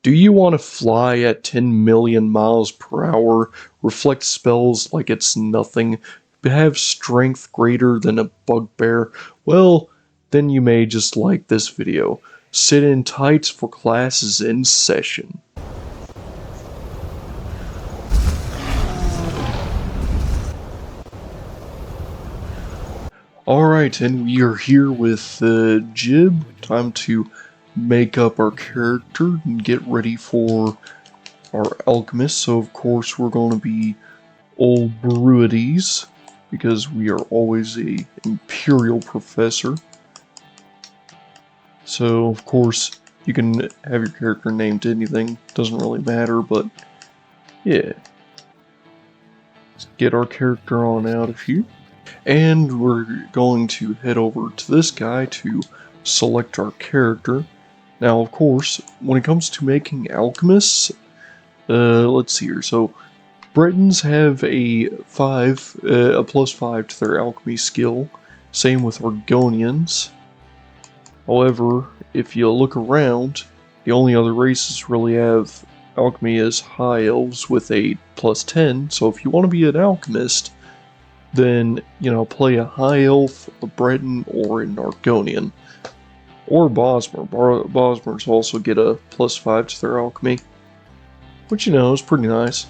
Do you want to fly at 10 million miles per hour, reflect spells like it's nothing, have strength greater than a bugbear? Well, then you may just like this video. Sit in tights for classes in session. Alright, and we are here with Jib. Time to make up our character and get ready for our alchemist. So of course we're going to be old Bruides, because we are always a imperial professor. So of course you can have your character named anything, doesn't really matter, but yeah. Let's get our character on out of here. And we're going to head over to this guy to select our character. Now, of course, when it comes to making alchemists, let's see here. So, Bretons have a +5 to their alchemy skill. Same with Argonians. However, if you look around, the only other races really have alchemy as high elves with a +10. So, if you want to be an alchemist, then, you know, play a high elf, a Breton, or an Argonian. Or Bosmer. Bosmers also get a +5 to their alchemy, which, you know, is pretty nice.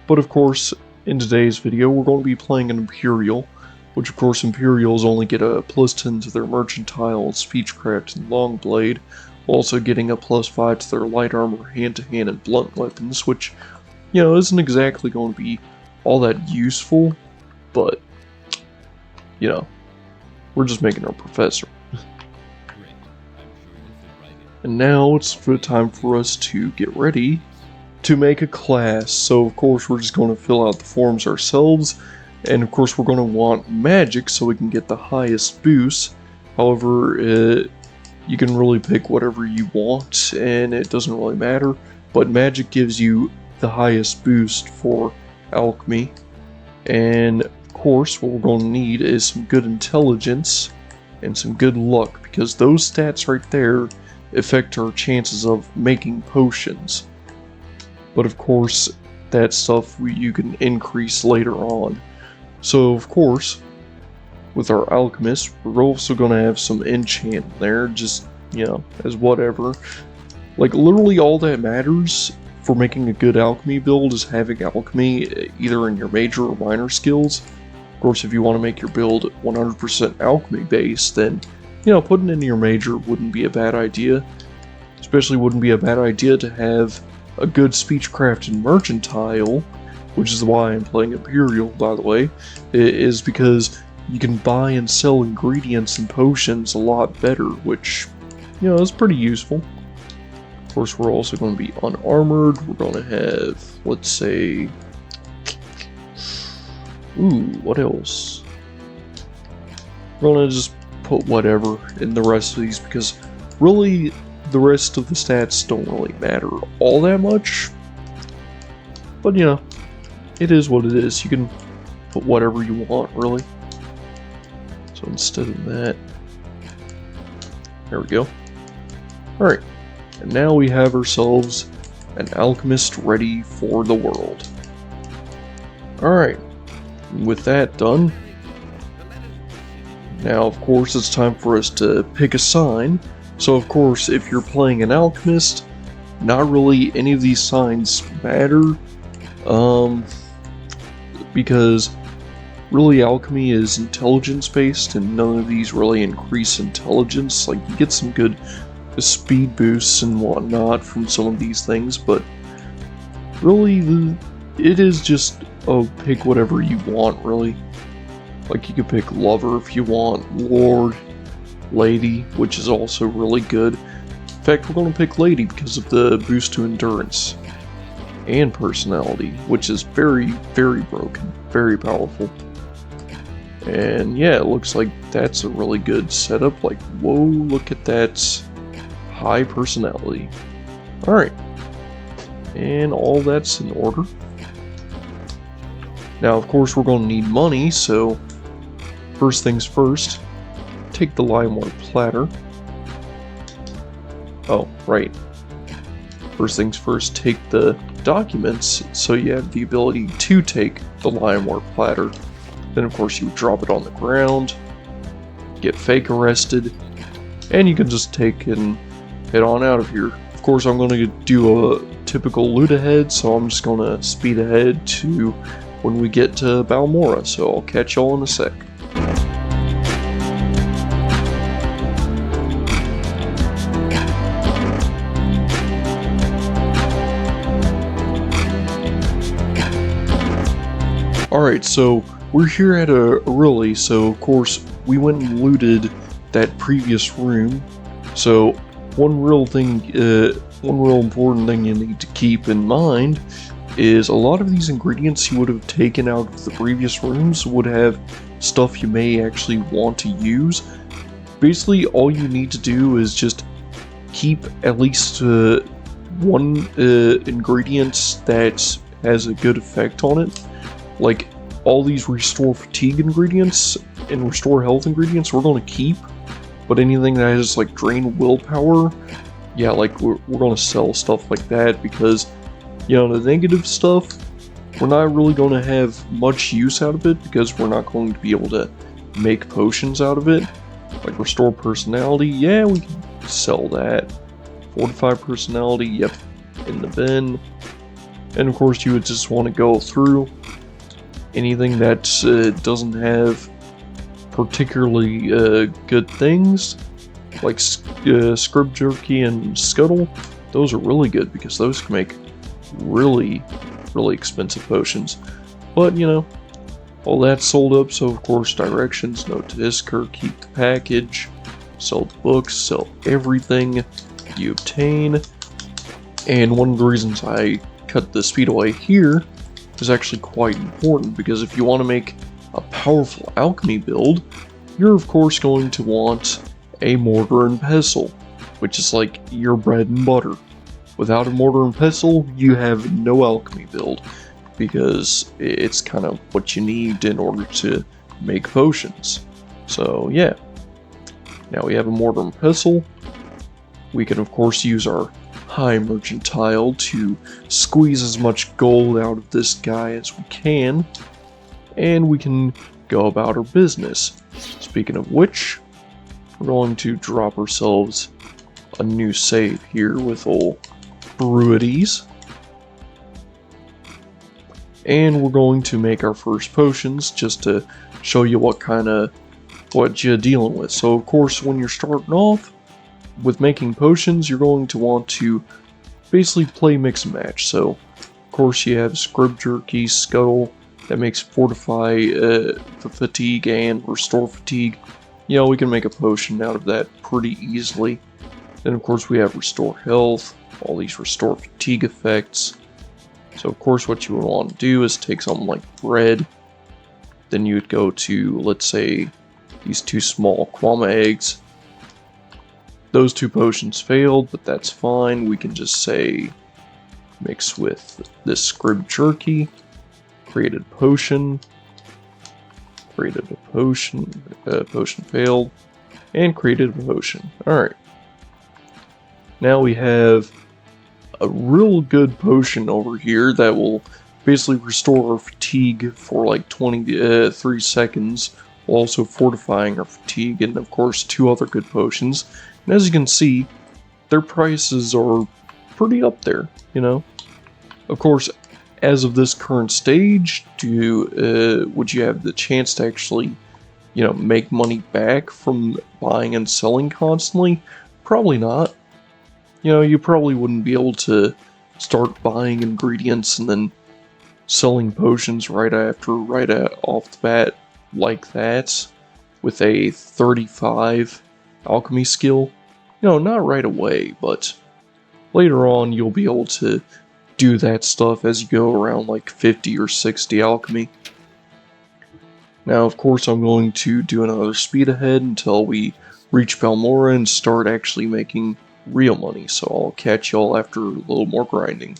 But of course, in today's video, we're going to be playing an Imperial, which of course Imperials only get a +10 to their Mercantile, Speechcraft, and Longblade, also getting a +5 to their Light Armor, Hand-to-Hand, and Blunt Weapons, which, you know, isn't exactly going to be all that useful, but, you know, we're just making our professor. And now it's time for us to get ready to make a class. So of course we're just going to fill out the forms ourselves, and of course we're going to want magic so we can get the highest boost. However, you can really pick whatever you want and it doesn't really matter, but magic gives you the highest boost for alchemy. And of course what we're going to need is some good intelligence and some good luck, because those stats right there affect our chances of making potions. But of course, that stuff you can increase later on. So of course, with our alchemist, we're also going to have some enchant there, just, you know, as whatever. Like, literally all that matters for making a good alchemy build is having alchemy either in your major or minor skills. Of course, if you want to make your build 100% alchemy based, then, you know, putting it in your major wouldn't be a bad idea. Especially wouldn't be a bad idea to have a good Speechcraft and Mercantile, which is why I'm playing Imperial, by the way, is because you can buy and sell ingredients and potions a lot better, which, you know, is pretty useful. Of course, we're also going to be unarmored. We're going to have, let's say, what else? We're going to just put whatever in the rest of these, because really the rest of the stats don't really matter all that much. But, you know, it is what it is. You can put whatever you want, really. So instead of that, there we go. Alright, and now we have ourselves an alchemist ready for the world. Alright, with that done, now of course it's time for us to pick a sign. So of course, if you're playing an alchemist, not really any of these signs matter, because really alchemy is intelligence based, and none of these really increase intelligence. Like, you get some good speed boosts and whatnot from some of these things, but really it is just, oh, pick whatever you want, really. Like, you could pick lover if you want, lord, lady, which is also really good. In fact, we're going to pick lady because of the boost to endurance and personality, which is very, very broken, very powerful. And yeah, it looks like that's a really good setup. Like, whoa, look at that high personality. Alright, and all that's in order. Now, of course, we're going to need money, so first things first, take the limeware platter. Oh, right. First things first, take the documents so you have the ability to take the lionwort platter. Then of course you would drop it on the ground, get fake arrested, and you can just take and head on out of here. Of course I'm going to do a typical loot ahead, so I'm just going to speed ahead to when we get to Balmora, so I'll catch y'all in a sec. Alright, so we're here at Aureli, so of course we went and looted that previous room. So one real important thing you need to keep in mind is a lot of these ingredients you would have taken out of the previous rooms would have stuff you may actually want to use. Basically, all you need to do is just keep at least one ingredient that has a good effect on it. Like, all these restore fatigue ingredients and restore health ingredients we're going to keep, but anything that has like drain willpower, yeah, like we're going to sell stuff like that, because, you know, the negative stuff, we're not really going to have much use out of it because we're not going to be able to make potions out of it. Like restore personality, yeah, we can sell that. Fortify personality, yep, in the bin. And of course you would just want to go through anything that doesn't have particularly good things, like Scrib Jerky and Scuttle. Those are really good because those can make really expensive potions. But, you know, all that's sold up, so of course directions, note to Isker, keep the package, sell the books, sell everything you obtain. And one of the reasons I cut the speed away here is actually quite important, because if you want to make a powerful alchemy build, you're of course going to want a mortar and pestle, which is like your bread and butter. Without a mortar and pestle, you have no alchemy build, because it's kind of what you need in order to make potions. So yeah, now we have a mortar and pestle. We can of course use our high mercantile to squeeze as much gold out of this guy as we can, and we can go about our business. Speaking of which, we're going to drop ourselves a new save here with old Brewities, and we're going to make our first potions just to show you what you're dealing with. So of course when you're starting off with making potions, you're going to want to basically play mix and match. So of course you have Scrib Jerky, Scuttle, that makes fortify the fatigue and restore fatigue. You know, we can make a potion out of that pretty easily. Then of course we have restore health, all these restore fatigue effects. So of course what you would want to do is take something like bread, then you would go to, let's say, these two small Kwama eggs. Those two potions failed, but that's fine. We can just say mix with this Scrib Jerky, created a potion, potion failed, and created a potion. Alright. Now we have a real good potion over here that will basically restore our fatigue for like 3 seconds, while also fortifying our fatigue, and of course 2 other good potions. And as you can see, their prices are pretty up there, you know. Of course, as of this current stage, would you have the chance to actually, you know, make money back from buying and selling constantly? Probably not. You know, you probably wouldn't be able to start buying ingredients and then selling potions right off the bat like that with a 35 alchemy skill. You know, not right away, but later on you'll be able to do that stuff as you go around like 50 or 60 alchemy. Now of course I'm going to do another speed ahead until we reach Balmora and start actually making real money, so I'll catch y'all after a little more grinding.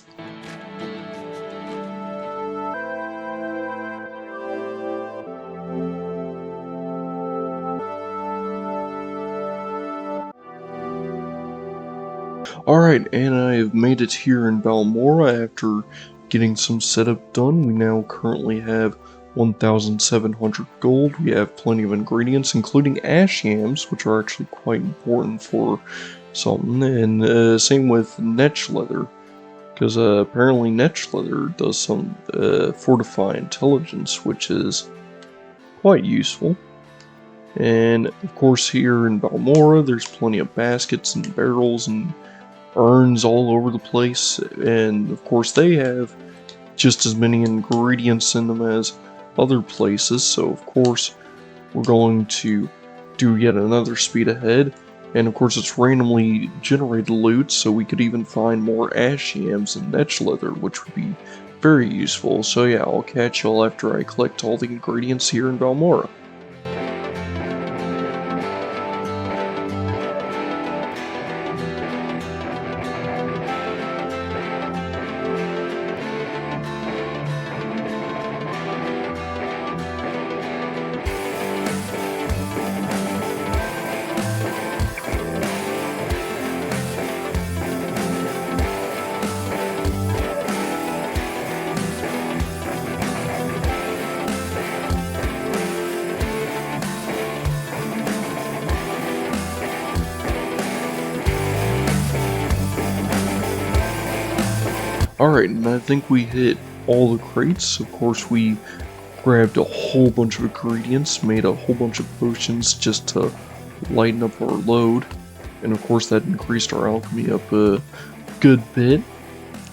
Alright, and I have made it here in Balmora after getting some setup done. We now currently have 1,700 gold. We have plenty of ingredients, including ash yams, which are actually quite important for something. And same with netch leather, because apparently netch leather does some fortify intelligence, which is quite useful. And of course here in Balmora, there's plenty of baskets and barrels and urns all over the place, and of course they have just as many ingredients in them as other places, so of course we're going to do yet another speed ahead. And of course it's randomly generated loot, so we could even find more ash yams and netch leather, which would be very useful. So yeah, I'll catch y'all after I collect all the ingredients here in Balmora. Alright, and I think we hit all the crates. Of course, we grabbed a whole bunch of ingredients, made a whole bunch of potions just to lighten up our load. And of course, that increased our alchemy up a good bit.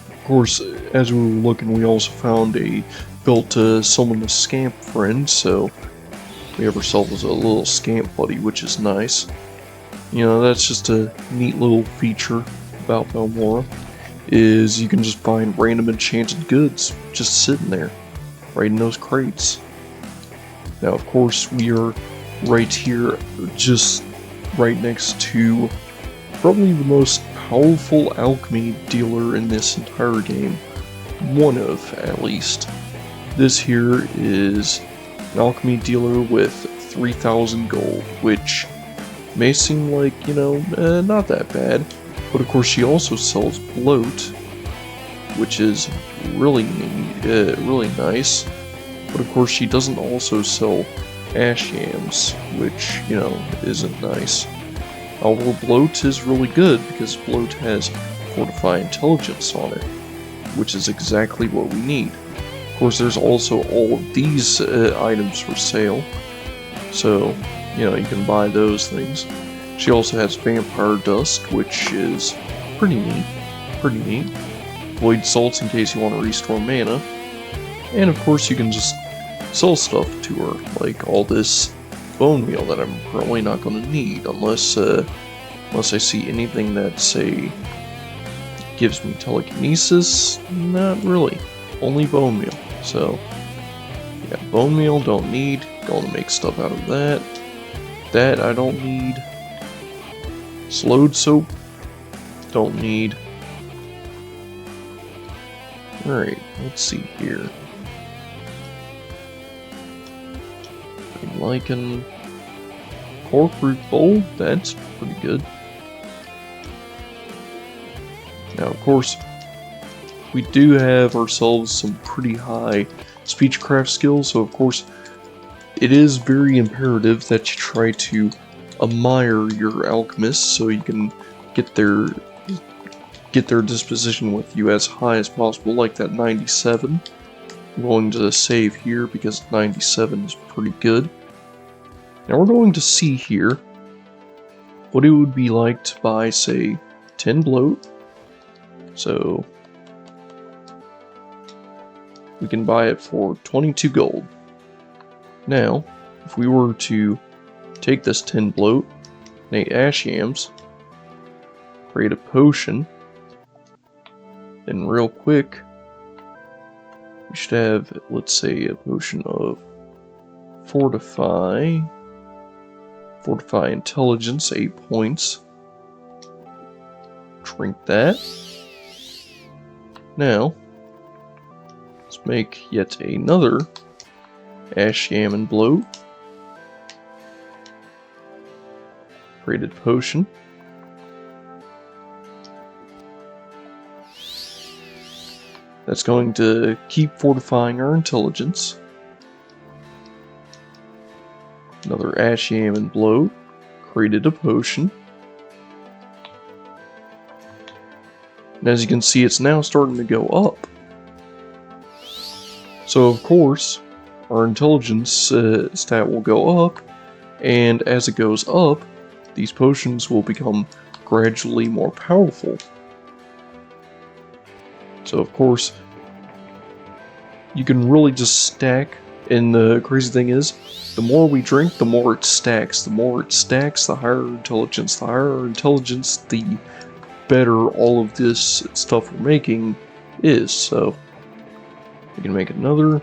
Of course, as we were looking, we also found a belt to summon a scamp friend, so we have ourselves a little scamp buddy, which is nice. You know, that's just a neat little feature about Balmora, is you can just find random enchanted goods just sitting there, right in those crates. Now, of course, we are right here, just right next to probably the most powerful alchemy dealer in this entire game. One of, at least. This here is an alchemy dealer with 3,000 gold, which may seem like, you know, not that bad. But of course she also sells bloat, which is really neat, really nice. But of course she doesn't also sell ash yams, which, you know, isn't nice. Although bloat is really good because bloat has fortify intelligence on it, which is exactly what we need. Of course there's also all of these items for sale, so, you know, you can buy those things. She also has vampire dust, which is pretty neat. Void salts in case you want to restore mana. And of course you can just sell stuff to her, like all this bone meal that I'm probably not going to need unless I see anything that, say, gives me telekinesis. Not really. Only bone meal. So, yeah, bone meal don't need. Going to make stuff out of that. That I don't need. Slowed soap, don't need. Alright, let's see here. Lichen, cork-root bowl, that's pretty good. Now, of course, we do have ourselves some pretty high speechcraft skills, so of course, it is very imperative that you try to admire your alchemists so you can get their disposition with you as high as possible, like that 97. I'm going to save here because 97 is pretty good. Now we're going to see here what it would be like to buy, say, 10 bloat. So we can buy it for 22 gold. Now, if we were to take this 10 bloat, 8 ash yams, create a potion, then real quick, we should have, let's say, a potion of fortify intelligence, 8 points. Drink that. Now, let's make yet another ash yam and bloat. Created potion. That's going to keep fortifying our intelligence. Another Ash Yam and Bloat. Created a potion. And as you can see, it's now starting to go up. So of course, our intelligence stat will go up, and as it goes up, these potions will become gradually more powerful. So of course, you can really just stack, and the crazy thing is, the more we drink, the more it stacks. The more it stacks, the higher intelligence. The higher intelligence, the better all of this stuff we're making is. So we can make another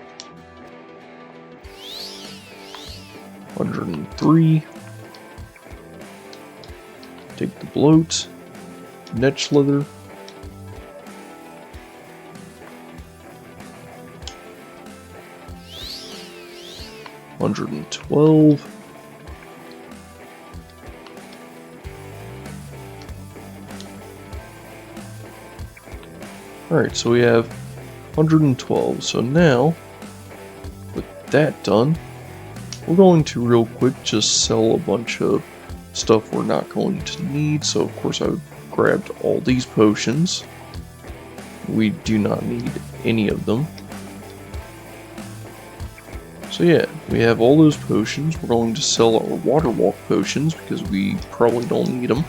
103. Take the bloat, net leather. $112. Alright, so we have 112. So now, with that done, we're going to real quick just sell a bunch of stuff we're not going to need. So of course I grabbed all these potions. We do not need any of them. So yeah, we have all those potions. We're going to sell our water walk potions because we probably don't need them.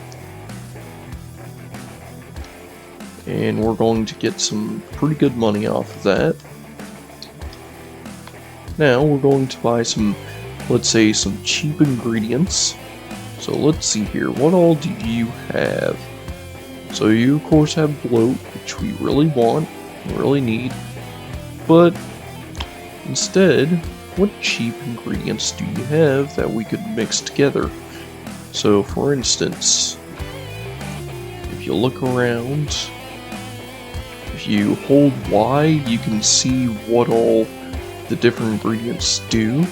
And we're going to get some pretty good money off of that. Now we're going to buy some, let's say, some cheap ingredients. So let's see here, what all do you have? So you of course have bloat, which we really want, really need. But instead, what cheap ingredients do you have that we could mix together? So for instance, if you look around, if you hold Y, you can see what all the different ingredients do.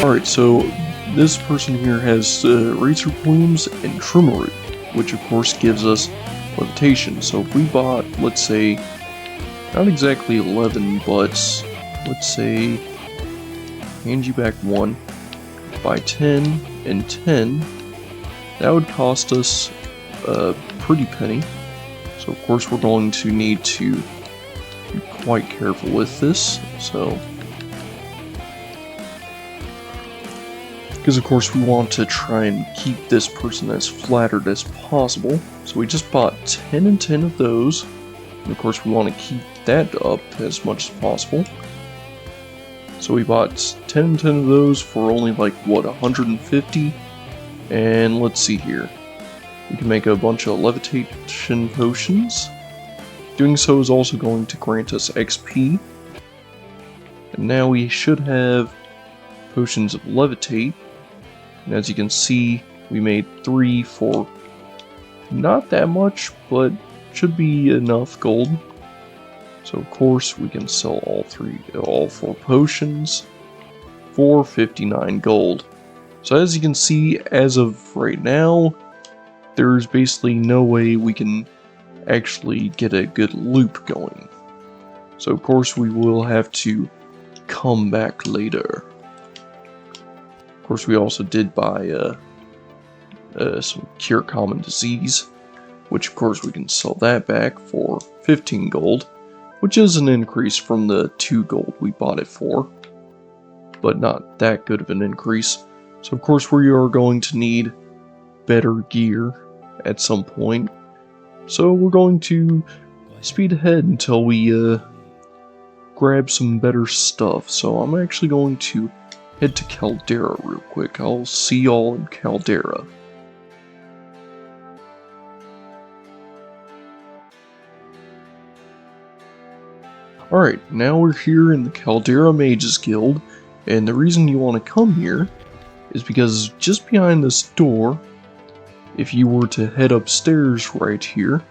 Alright, so this person here has razor plumes and trimmeroot, which of course gives us levitation. So if we bought, let's say, not exactly 11, but let's say, hand you back 1, buy 10 and 10, that would cost us a pretty penny. So of course we're going to need to be quite careful with this. So, because of course we want to try and keep this person as flattered as possible. So we just bought 10 and 10 of those. And of course we want to keep that up as much as possible. So we bought 10 and 10 of those for only like, what, 150? And let's see here. We can make a bunch of levitation potions. Doing so is also going to grant us XP. And now we should have potions of levitate. And as you can see, we made 3 for not that much, but should be enough gold. So of course we can sell all 4 potions for 59 gold. So as you can see, as of right now, there's basically no way we can actually get a good loop going. So of course we will have to come back later. Of course, we also did buy some Cure Common Disease, which of course we can sell that back for 15 gold, which is an increase from the 2 gold we bought it for, but not that good of an increase. So of course we are going to need better gear at some point, so we're going to speed ahead until we grab some better stuff. So I'm actually going to head to Caldera real quick. I'll see y'all in Caldera. Alright, now we're here in the Caldera Mages Guild, and the reason you want to come here is because just behind this door, if you were to head upstairs right here,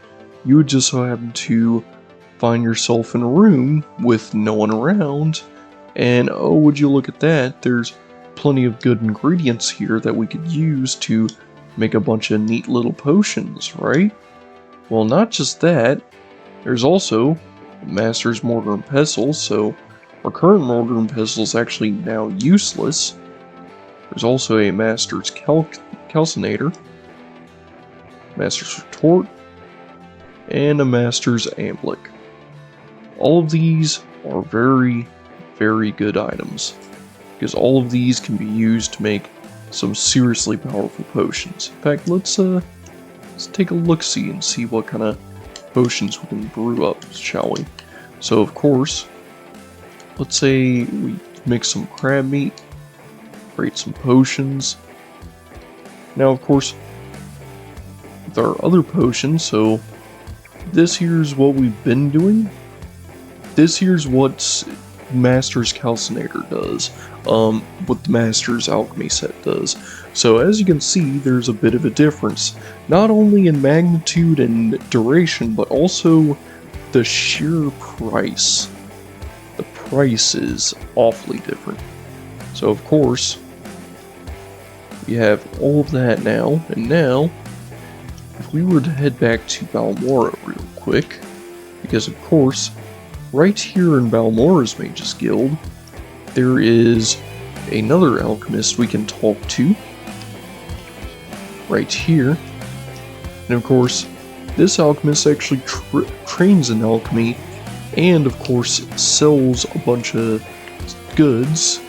you would just so happen to find yourself in a room with no one around, and oh, would you look at that, there's plenty of good ingredients here that we could use to make a bunch of neat little potions, right? Well, not just that, there's also Master's Mortar and Pestle, so our current Mortar and Pestle is actually now useless. There's also a Master's Calcinator, Master's Retort, and a Master's Amulet. All of these are very, very good items, because all of these can be used to make some seriously powerful potions. In fact, let's take a look-see and see what kind of potions we can brew up, shall we? So, of course, let's say we mix some crab meat, create some potions. Now, of course, with our other potions, so this here's what we've been doing. This here's what Master's Calcinator does, what the Master's Alchemy set does. So as you can see, there's a bit of a difference, not only in magnitude and duration, but also the sheer price. The price is awfully different. So of course, we have all of that now, and now, if we were to head back to Balmora real quick, because of course, right here in Balmora's Mage's Guild, there is another alchemist we can talk to, right here, and of course, this alchemist actually trains in alchemy, and of course, sells a bunch of goods.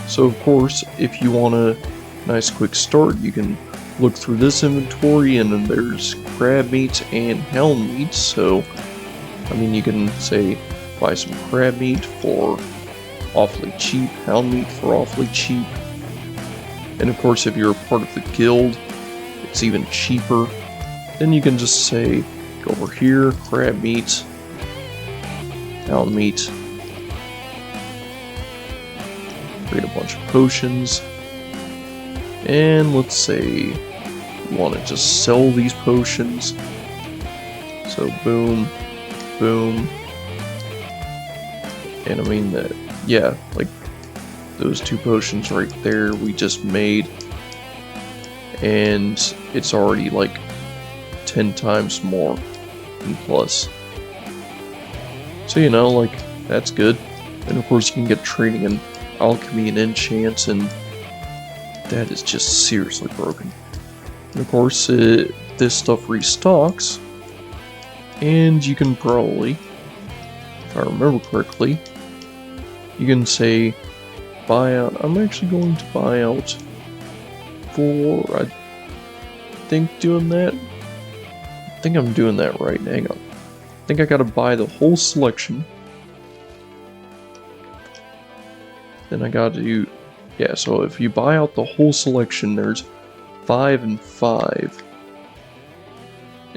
So of course, if you want a nice quick start, you can look through this inventory, and then there's crab meat and hound meat, so I mean, you can say buy some crab meat for awfully cheap, hound meat for awfully cheap, and of course if you're a part of the guild, it's even cheaper. Then you can just say, go over here, crab meat, hound meat, create a bunch of potions, and let's say you want to just sell these potions, so boom, boom, and I mean that, yeah, like those two potions right there we just made, and it's already like 10 times more and plus. So you know, like, that's good. And of course you can get training in alchemy and enchants, and that is just seriously broken. And of course this stuff restocks, and you can probably, if I remember correctly, you can say buy out. I'm actually going to buy out for, I think, doing that. I think I'm doing that right. Hang on. I think I gotta buy the whole selection. Then I gotta do, yeah, so if you buy out the whole selection, there's 5 and 5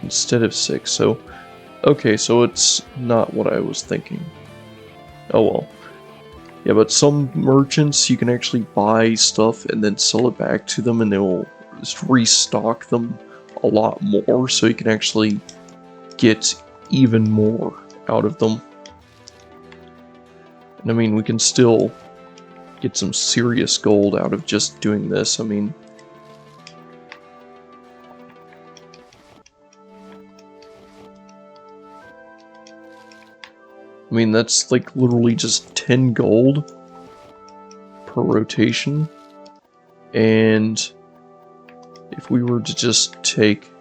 instead of 6. So, okay, so it's not what I was thinking. Oh well. Yeah, but some merchants, you can actually buy stuff and then sell it back to them, and they will just restock them a lot more, so you can actually get even more out of them. And I mean, we can still get some serious gold out of just doing this. I mean, that's like literally just 10 gold per rotation. And if we were to just take,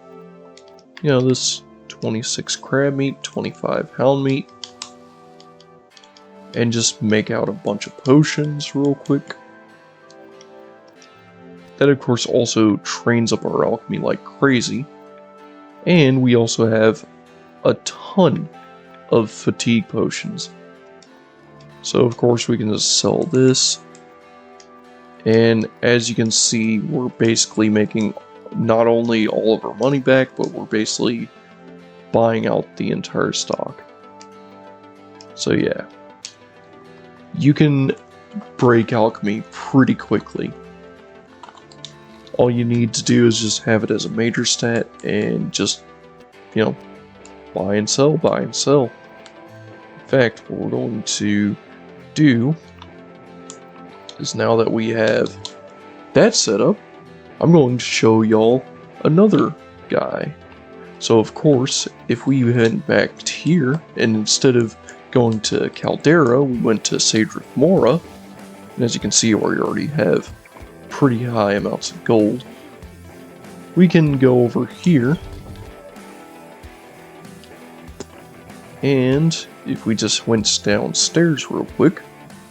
you know, this 26 crab meat, 25 hound meat, and just make out a bunch of potions real quick. That of course also trains up our alchemy like crazy. And we also have a ton of fatigue potions. So of course we can just sell this. And as you can see, we're basically making not only all of our money back, but we're basically buying out the entire stock. So yeah, you can break alchemy pretty quickly. All you need to do is just have it as a major stat and just, you know, buy and sell, buy and sell. fact, what we're going to do is, now that we have that set up, I'm going to show y'all another guy. So of course, if we went back here, and instead of going to Caldera, we went to Cedric Mora, and as you can see, we already have pretty high amounts of gold. We can go over here, and if we just went downstairs real quick,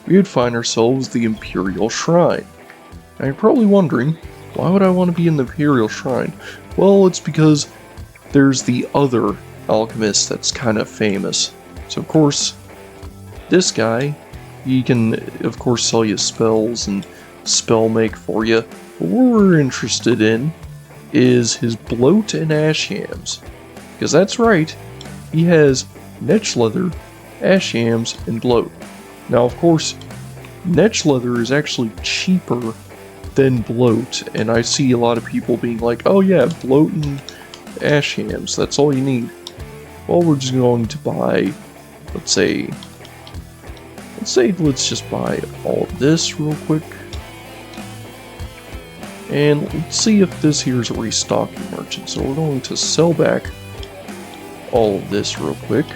we would find ourselves the Imperial Shrine. Now you're probably wondering, why would I want to be in the Imperial Shrine? Well, it's because there's the other alchemist that's kind of famous. So of course, this guy, he can of course sell you spells and spell make for you. But what we're interested in is his bloat and ash yams. Because that's right, he has netch leather, ash yams, and bloat. Now of course, netch leather is actually cheaper than bloat, and I see a lot of people being like, oh yeah, bloat and ash yams, that's all you need. Well, we're just going to buy, let's just buy all of this real quick. And let's see if this here is a restocking merchant. So we're going to sell back all of this real quick.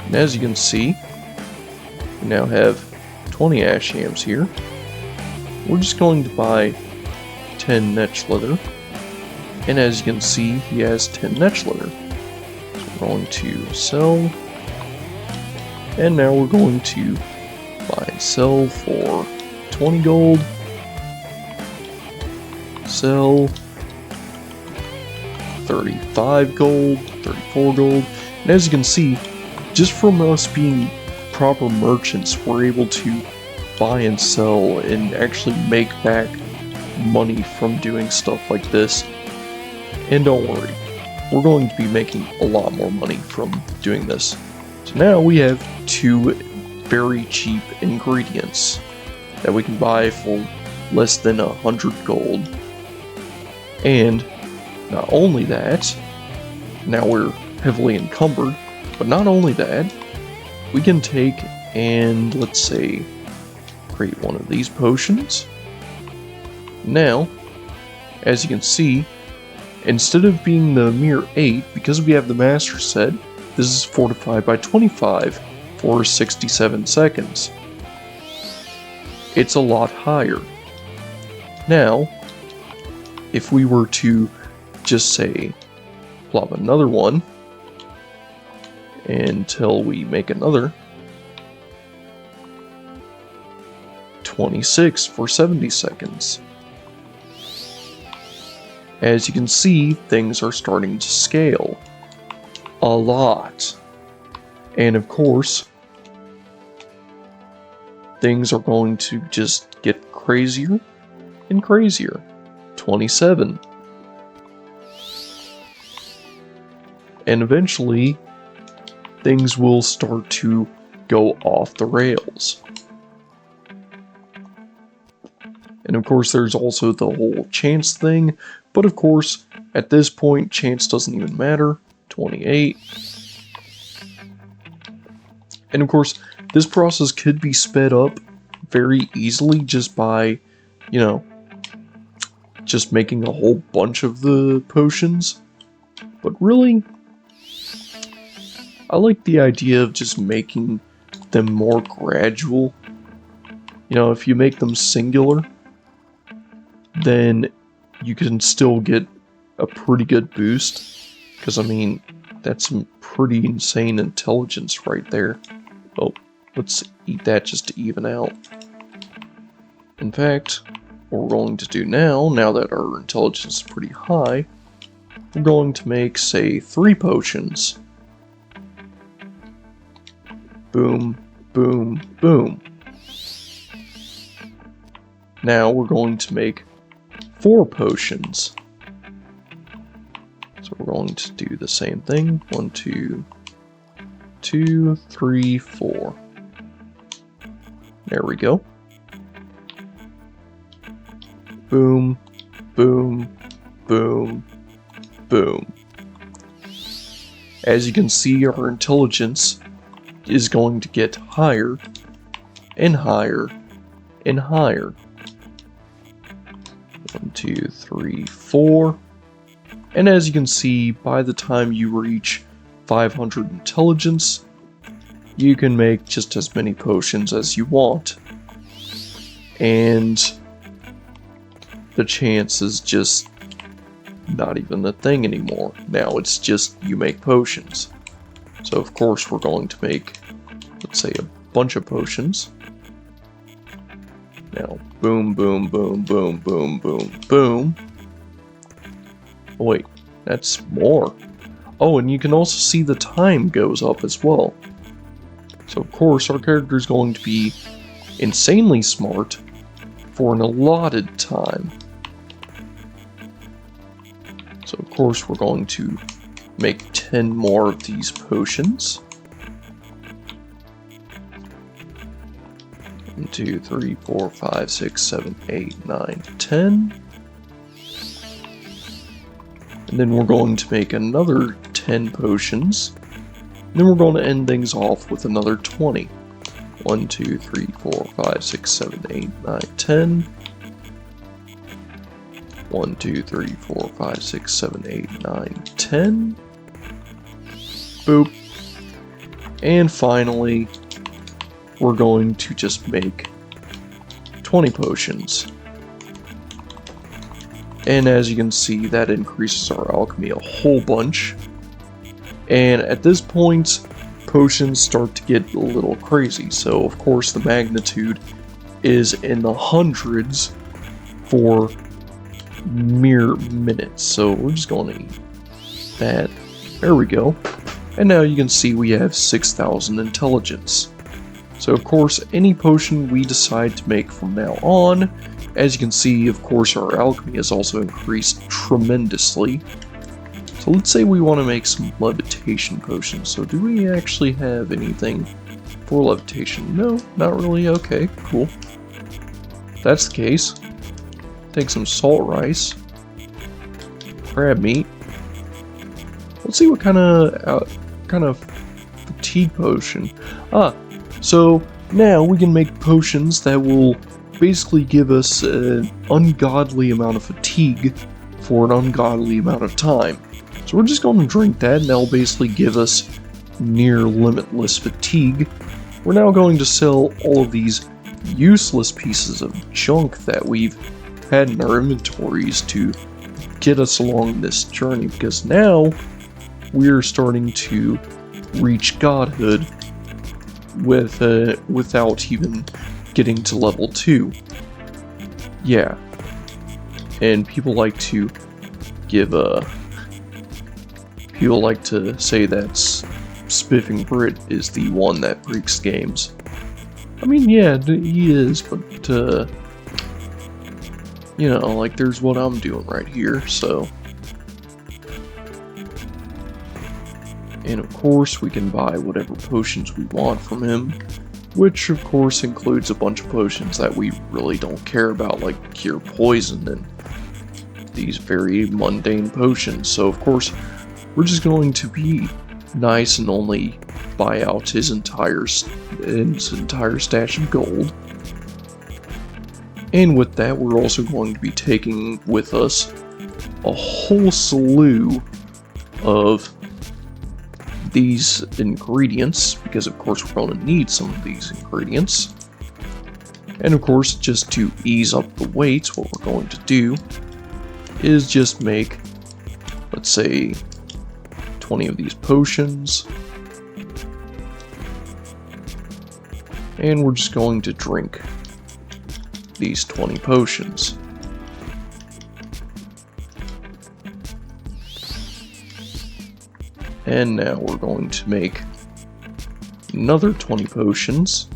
And as you can see, we now have 20 ash yams here. We're just going to buy 10 netch leather. And as you can see, he has 10 netch leather. So we're going to sell. And now we're going to buy and sell for 20 gold. Sell 35 gold, 34 gold. And as you can see, just from us being proper merchants, we're able to buy and sell and actually make back money from doing stuff like this. And don't worry, we're going to be making a lot more money from doing this. So now we have 2 very cheap ingredients that we can buy for less than 100 gold. And not only that, now we're heavily encumbered, but not only that, we can take and, let's say, create one of these potions. Now, as you can see, instead of being the mere 8, because we have the master set, this is fortified by 25 for 67 seconds. It's a lot higher. Now, if we were to just say, plop another one, until we make another, 26 for 70 seconds. As you can see, things are starting to scale a lot. And of course, things are going to just get crazier and crazier. 27. And eventually, things will start to go off the rails. And of course, there's also the whole chance thing, but of course, at this point, chance doesn't even matter. 28. And of course, this process could be sped up very easily just by, you know, just making a whole bunch of the potions. But really, I like the idea of just making them more gradual. You know, if you make them singular, then you can still get a pretty good boost. Because, I mean, that's some pretty insane intelligence right there. Oh, let's eat that just to even out. In fact, what we're going to do now that our intelligence is pretty high, we're going to make, say, 3 potions. Boom, boom, boom. Now we're going to make 4 potions. So we're going to do the same thing. 1, 2, 2, 3, 4. There we go. Boom, boom, boom, boom. as you can see, our intelligence is going to get higher and higher and higher. 1, 2, 3, 4. And as you can see, by the time you reach 500 intelligence, you can make just as many potions as you want. And the chance is just not even a thing anymore. Now it's just you make potions. So of course we're going to make, let's say, a bunch of potions. Now, boom, boom, boom, boom, boom, boom, boom. Oh, wait, that's more. Oh, and you can also see the time goes up as well. So of course our character is going to be insanely smart for an allotted time. So of course we're going to make 10 more of these potions. 1, 2, 3, 4, 5, 6, 7, 8, 9, 10. And then we're going to make another 10 potions. And then we're going to end things off with another 20. 1, 2, 3, 4, 5, 6, 7, 8, 9, 10. 1, 2, 3, 4, 5, 6, 7, 8, 9, 10. Boop. And finally, we're going to just make 20 potions. And as you can see, that increases our alchemy a whole bunch. And at this point, potions start to get a little crazy. So of course the magnitude is in the hundreds for mere minutes. So we're just going to eat that. There we go. And now you can see we have 6,000 intelligence. So of course any potion we decide to make from now on, as you can see, of course our alchemy has also increased tremendously. So let's say we want to make some levitation potions. So do we actually have anything for levitation? No, not really. Okay, cool. If that's the case, take some salt rice, crab meat. Let's see what kind of fatigue potion. So now we can make potions that will basically give us an ungodly amount of fatigue for an ungodly amount of time. So we're just going to drink that, and that'll basically give us near limitless fatigue. We're now going to sell all of these useless pieces of junk that we've had in our inventories to get us along this journey, because now we're starting to reach godhood without even getting to level 2. Yeah. And people like to give people like to say that Spiffing Brit is the one that breaks games. I mean, yeah, he is, but you know, like, there's what I'm doing right here, so. And of course we can buy whatever potions we want from him, which of course includes a bunch of potions that we really don't care about, like cure poison and these very mundane potions. So of course we're just going to be nice and only buy out his entire stash of gold. And with that, we're also going to be taking with us a whole slew of these ingredients, because of course we're going to need some of these ingredients. And of course, just to ease up the weights, what we're going to do is just make, let's say, 20 of these potions. And we're just going to drink these 20 potions. And now we're going to make another 20 potions.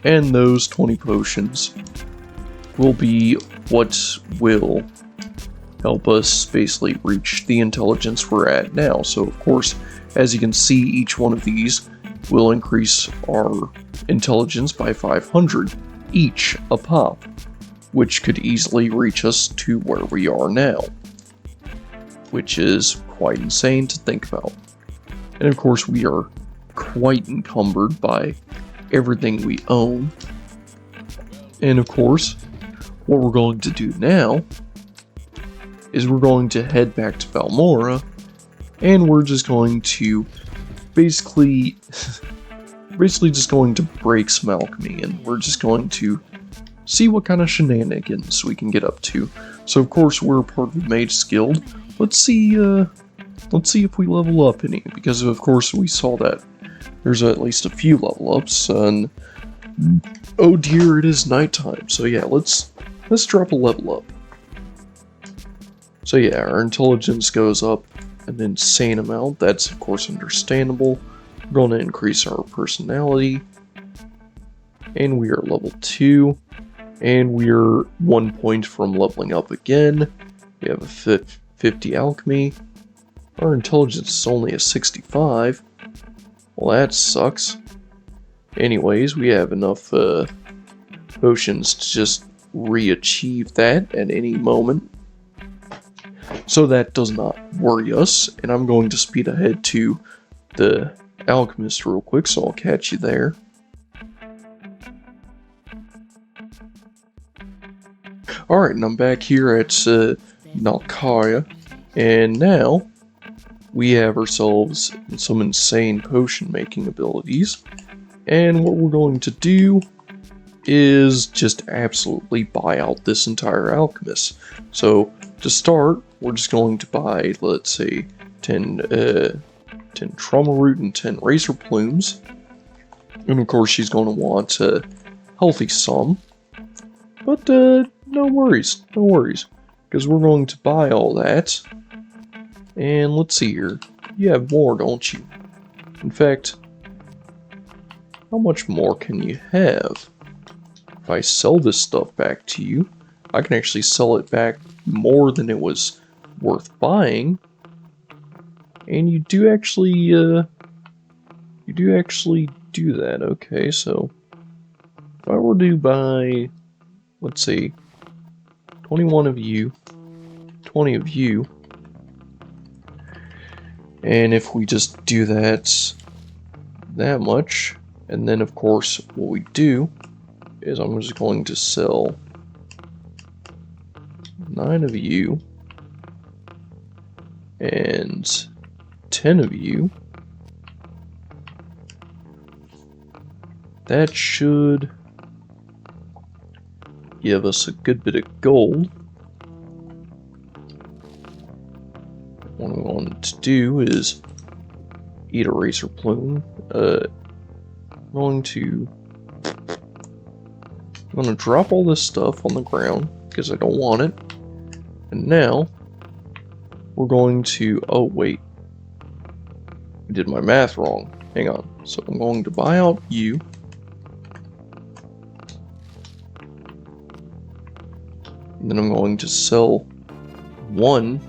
And those 20 potions will be what will help us basically reach the intelligence we're at now. So of course, as you can see, each one of these will increase our intelligence by 500 each a pop, which could easily reach us to where we are now, which is quite insane to think about. And of course we are quite encumbered by everything we own. And of course, what we're going to do now is we're going to head back to Valmora, and we're just going to basically just going to break some alchemy, and we're just going to see what kind of shenanigans we can get up to. So of course we're part of the Mage Guild. Let's see if we level up any, because of course we saw that there's at least a few level ups, and oh dear, it is nighttime. So yeah, let's drop a level up. So yeah, our intelligence goes up an insane amount. That's of course understandable. We're going to increase our personality, and we are level 2, and we're 1 point from leveling up again. We have a 50 alchemy. Our intelligence is only a 65. Well, that sucks. Anyways, we have enough potions to just re-achieve that at any moment, so that does not worry us. And I'm going to speed ahead to the alchemist real quick, so I'll catch you there. Alright, and I'm back here at Nalkaya, and now we have ourselves some insane potion making abilities. And what we're going to do is just absolutely buy out this entire alchemist. So to start, we're just going to buy, let's say, 10 trauma root and 10 razor plumes. And of course she's going to want a healthy sum. But no worries, because we're going to buy all that. And let's see here, you have more, don't you? In fact, how much more can you have? If I sell this stuff back to you, I can actually sell it back more than it was worth buying. And you do actually do that. Okay, so if I were to buy, let's see, 21 of you, 20 of you, and if we just do that much, and then of course what we do is I'm just going to sell 9 of you and 10 of you. That should give us a good bit of gold. What we want to do is eat a razor plume. I'm going to drop all this stuff on the ground because I don't want it. And now we're going to, oh wait, I did my math wrong. Hang on. So I'm going to buy out you. And then I'm going to sell 1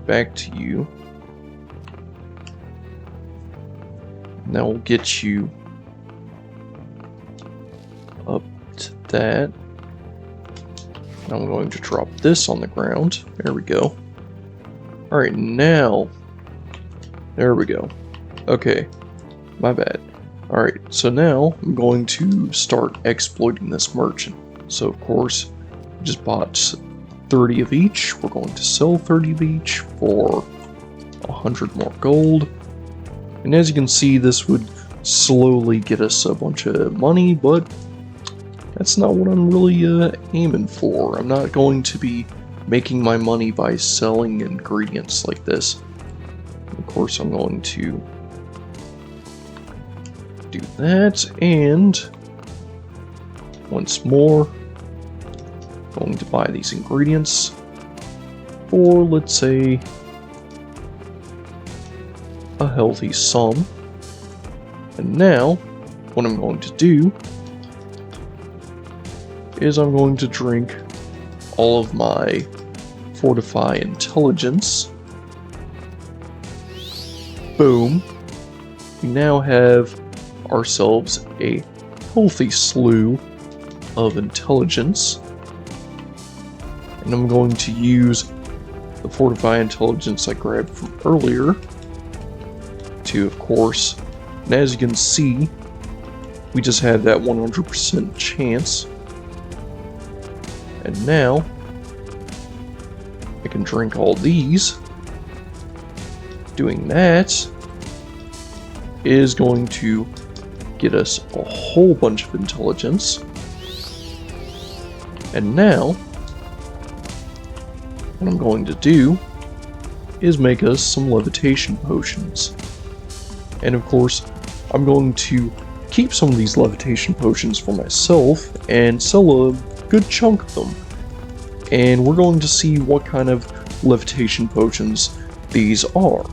back to you. And that will get you up to that. Now I'm going to drop this on the ground. There we go. Alright, now, there we go. Okay, my bad. Alright, so now I'm going to start exploiting this merchant. So of course, just bought 30 of each. We're going to sell 30 of each for 100 more gold. And as you can see, this would slowly get us a bunch of money, but that's not what I'm really aiming for. I'm not going to be making my money by selling ingredients like this. Of course, I'm going to do that, and once more, I'm going to buy these ingredients for, let's say, a healthy sum. And now, what I'm going to do is I'm going to drink all of my Fortify Intelligence. Boom. We now have ourselves a healthy slew of intelligence. And I'm going to use the Fortify Intelligence I grabbed from earlier to, of course. And as you can see, we just had that 100% chance. And now, I can drink all these. Doing that is going to get us a whole bunch of intelligence. And now, what I'm going to do is make us some levitation potions. And of course, I'm going to keep some of these levitation potions for myself and sell a good chunk of them. And we're going to see what kind of levitation potions these are.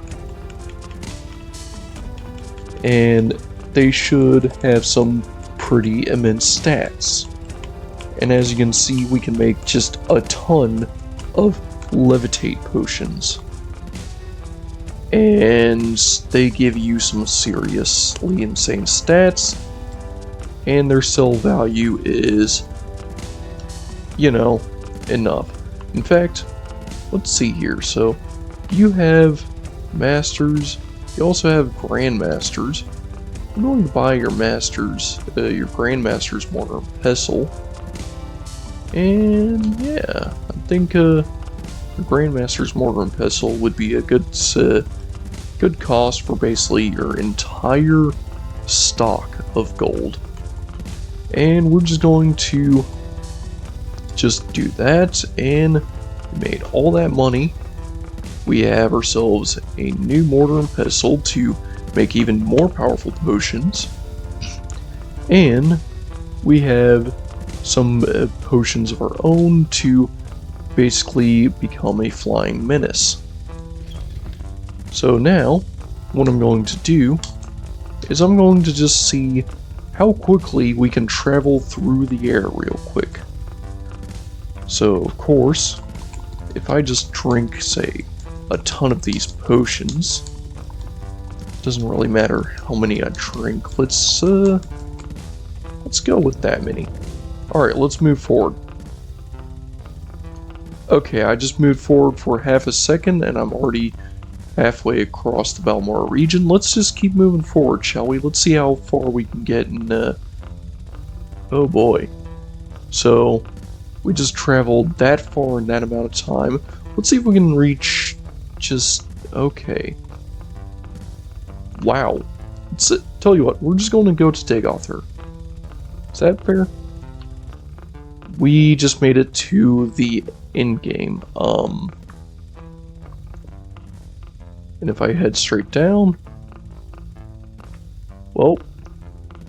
And they should have some pretty immense stats. And as you can see, we can make just a ton of levitate potions. And they give you some seriously insane stats. And their sell value is, you know, enough. In fact, let's see here. So, you have masters. You also have grandmasters. I'm going to buy your masters, your grandmaster's mortar and pestle. And yeah, I think the grandmaster's mortar and pestle would be a good cost for basically your entire stock of gold. And we're just going to just do that, and we made all that money. We have ourselves a new mortar and pestle to make even more powerful potions. And we have some potions of our own to basically become a flying menace. So now, what I'm going to do is I'm going to just see how quickly we can travel through the air real quick. So, of course, if I just drink, say, a ton of these potions, doesn't really matter how many I drink. Let's go with that many. Alright, let's move forward. Okay, I just moved forward for half a second and I'm already halfway across the Balmora region. Let's just keep moving forward, shall we? Let's see how far we can get in, oh boy. So, we just traveled that far in that amount of time. Let's see if we can reach just... okay. Wow. Tell you what, we're just going to go to Dagother. Is that fair? We just made it to the end game. And if I head straight down, well,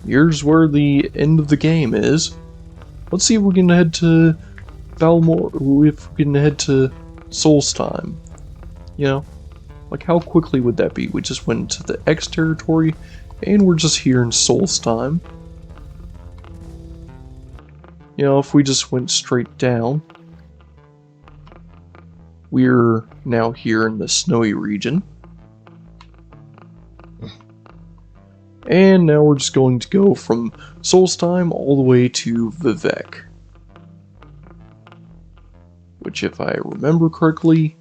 here's where the end of the game is. Let's see if we can head to Balmora, if we can head to Solstheim. You know, like how quickly would that be? We just went to the X territory, and we're just here in Solstheim. You know, if we just went straight down, we're now here in the snowy region. And now we're just going to go from Solstheim all the way to Vivec. Which, if I remember correctly,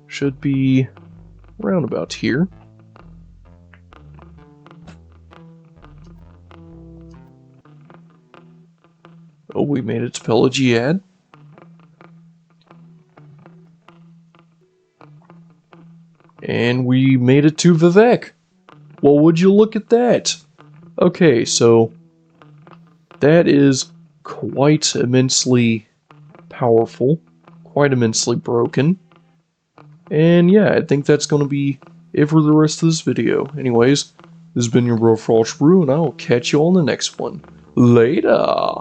should be around about here. Oh, we made it to Pelagiad. And we made it to Vivec. Well, would you look at that? Okay, so that is quite immensely powerful, quite immensely broken. And yeah, I think that's going to be it for the rest of this video. Anyways, this has been your bro Frosh Brew, and I will catch you on the next one. Later!